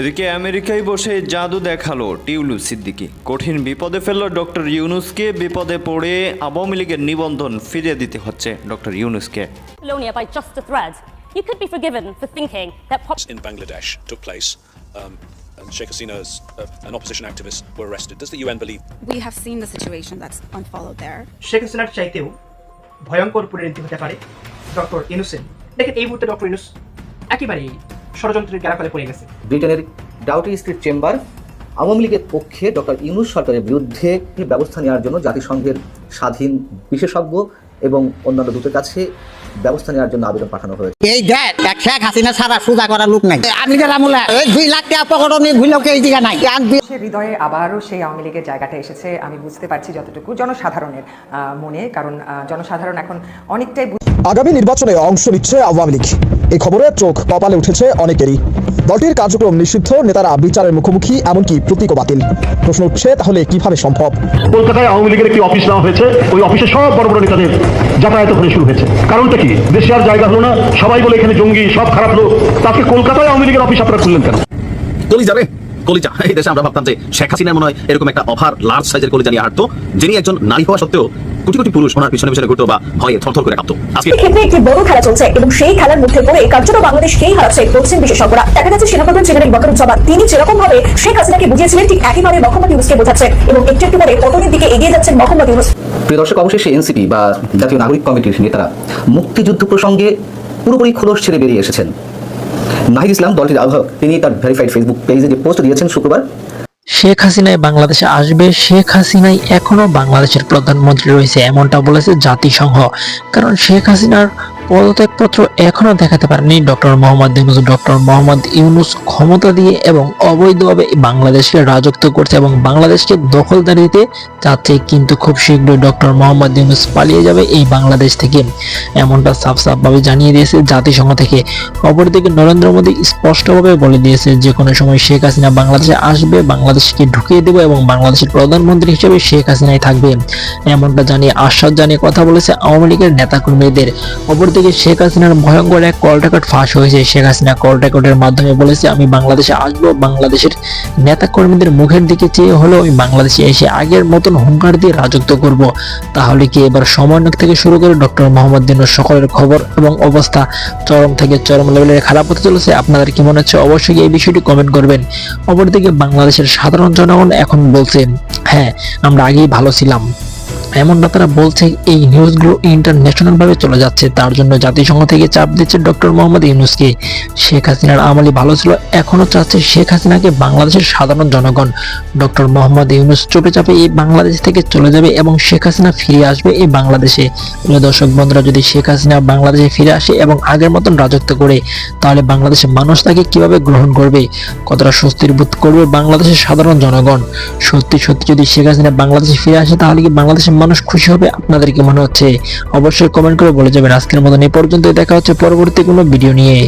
এদিকে আমেরিকায় বসে জাদু দেখালো টিউলু সিদ্দিকী। কঠিন বিপদে ফেলল ডক্টর ইউনূসকে। বিপদে পড়ে আওয়ামী লীগের নিবন্ধন ফিরিয়ে দিতে হচ্ছে doctor ইউনূসকে। By just a thread, you could be forgiven for thinking that in Bangladesh took place, and Sheikh Hasina's and opposition activists were arrested. Does the UN believe? We have seen the situation that's unfollowed there. Sheikh হাসিনার চাইতেও ভয়ঙ্কর পরিণতি হতে পারে doctor ইউনূসের। দেখেন এই মুহূর্তে doctor Yunus একেবারেই ষড়যন্ত্রের গ্যারাফলে পড়ে গেছে। ব্রিটেনের ডাউটি স্ট্রিট চেম্বার আওয়ামী লীগের পক্ষে ডক্টর ইউনূস সরকারের বিরুদ্ধে ব্যবস্থা নেওয়ার জন্য জাতিসংঘের স্বাধীন বিশেষজ্ঞ এবং অন্যান্য দূতের কাছে ব্যবস্থা নেওয়ার জন্য আবেদন পাঠানো হয়েছে। এই দেখ শেখ হাসিনা ছাড়া সোজা করার লোক নাই। আমি আমলে 2 লাখ টাকা পকেটে নিয়ে ঘুরলেও এই দিকে নাই। সে হৃদয়ে আবারও সেই আওয়ামী লীগের জায়গাটা এসেছে আমি বুঝতে পারছি যতটুকু জনসাধারণের মনে, কারণ জনসাধারণ এখন অনেকটাই আগামী নির্বাচনে অংশ নিচ্ছে আওয়ামী লীগ। এই খবরে চোখ কপালে উঠেছে অনেকেরই। দলটির কার্যক্রম নিষিদ্ধ, নেতারা বিচারের মুখোমুখি, এমনকি প্রতীকও বাতিল। প্রশ্ন উঠছে তাহলে কিভাবে সম্ভব? কলকাতায় আওয়ামী লীগের একটি অফিস নেওয়া হয়েছে, ওই অফিসে সব বড় বড় নেতাদের যাতায়াত ওখানে শুরু হয়েছে। কারণটা কি? দেশে আর জায়গা হলো না, সবাই বলে এখানে জঙ্গি, সব খারাপ লোক। তাকে কলকাতায় আওয়ামী লীগের অফিস আপনারা খুললেন কেন? কলি যাবে কলিজা। এই দেশে আমরা ভাবতাম যে শেখ হাসিনার মনে হয় এরকম একটা ওভার লার্জ সাইজের কলিজা নিয়ে হাঁটতো, যিনি একজন নারী হওয়া সত্ত্বেও কোটি কোটি পুরুষ ওনার পিছনে পিছনে ঘুরতো বা ভয়ে থরথর করে কাঁপতো। আজকে ক্ষেত্রে একটি বড় খেলা চলছে এবং সেই খেলার মধ্যে পড়ে কার্যত বাংলাদেশকেই হারাচ্ছে বলছেন বিশেষজ্ঞরা। দেখা যাচ্ছে সেনাপ্রধান জেনারেল ওয়াকারুজ্জামান তিনি যেরকম ভাবে শেখ হাসিনাকে বুঝিয়েছিলেন ঠিক একইভাবে মোহাম্মদ ইউনূসকে বোঝাচ্ছেন এবং একটু একটু করে পতনের দিকে এগিয়ে যাচ্ছেন মোহাম্মদ ইউনূস। প্রিয় দর্শক, অবশেষে এনসিপি বা জাতীয় নাগরিক কমিটির নেতারা মুক্তিযুদ্ধ প্রসঙ্গে পুরোপুরি খোলস ছেড়ে বেরিয়ে এসেছেন। নাহিদ ইসলাম, দলটির আহ্বায়ক, তিনি তার ভেরিফাইড ফেসবুক পেজে যে পোস্ট দিয়েছেন শুক্রবার, শেখ হাসিনাই বাংলাদেশে আসবে, শেখ হাসিনাই এখনো বাংলাদেশের প্রধানমন্ত্রী রয়েছে, এমনটা বলেছে জাতিসংঘ। কারণ শেখ হাসিনার পদত্যাগপত্র এখনো দেখাতে পারেনি ডক্টর মোহাম্মদ ইউনূস। ডক্টর মোহাম্মদ ইউনূস ক্ষমতা দিয়ে এবং অবৈধভাবে বাংলাদেশকে রাজত্ব করছে এবং বাংলাদেশকে দখলদারি দিতে চাচ্ছে, কিন্তু খুব শীঘ্রই ডক্টর মোহাম্মদ ইউনূস পালিয়ে যাবে এই বাংলাদেশ থেকে, এমনটা সাফ জানিয়ে দিয়েছে জাতিসংঘ থেকে। অপরদিকে নরেন্দ্র মোদী স্পষ্টভাবে বলে দিয়েছে যে কোনো সময় শেখ হাসিনা বাংলাদেশে আসবে, বাংলাদেশকে ঢুকিয়ে দেব এবং বাংলাদেশের প্রধানমন্ত্রী হিসেবে শেখ হাসিনাই থাকবে, এমনটা জানিয়ে আশ্বাস জানিয়ে কথা বলেছে আওয়ামী লীগের নেতাকর্মীদের। অপরদিকে শেখ হাসিনার ভয়ঙ্কর এক কল রেকর্ড ফাঁস হয়েছে। শেখ হাসিনা কল রেকর্ডের মাধ্যমে বলেছে, আমি বাংলাদেশে আসবো, বাংলাদেশের নেতাকর্মীদের মুখের দিকে চেয়ে হলেও আমি বাংলাদেশে এসে আগের মতন হুঙ্কার দিয়ে রাজত্ব করব। তাহলে কি এবার সমন্বয় থেকে শুরু করে ডক্টর মোহাম্মদ ইউনূস সকলের খবর এবং অবস্থা চরম থেকে চরম লেভেলে খারাপ হতে চলেছে? আপনাদের কি মনে হচ্ছে? অবশ্যই এই বিষয়টি কমেন্ট করবেন। অপরদিকে বাংলাদেশের সাধারণ জনগণ এখন বলছে, হ্যাঁ আমরা আগেই ভালো ছিলাম, এমনটা তারা বলছে। এই নিউজগুলো ইন্টারন্যাশনাল ভাবে চলে যাচ্ছে, তার জন্য জাতিসংঘ থেকে চাপ দিচ্ছে ডক্টর মোহাম্মদ ইউনূসকে। শেখ হাসিনার আমলি ভালো ছিল, এখনো চাচ্ছে শেখ হাসিনাকে বাংলাদেশের সাধারণ জনগণ। ডক্টর মোহাম্মদ ইউনূস চুপে চাপে এই বাংলাদেশ থেকে চলে যাবে এবং শেখ হাসিনা ফিরে আসবে এই বাংলাদেশে। দর্শক বন্ধুরা, যদি শেখ হাসিনা বাংলাদেশে ফিরে আসে এবং আগের মতন রাজত্ব করে, তাহলে বাংলাদেশের মানুষ তাকে কিভাবে গ্রহণ করবে, কতটা স্বস্তির বোধ করবে বাংলাদেশের সাধারণ জনগণ? সত্যি সত্যি যদি শেখ হাসিনা বাংলাদেশে ফিরে আসে, তাহলে কি বাংলাদেশের মানুষ খুশি হবে? আপনাদের কি মনে হচ্ছে? অবশ্যই কমেন্ট করে বলে যাবেন। আজকের মতন এই পর্যন্তই, দেখা হচ্ছে পরবর্তী কোনো ভিডিও নিয়ে।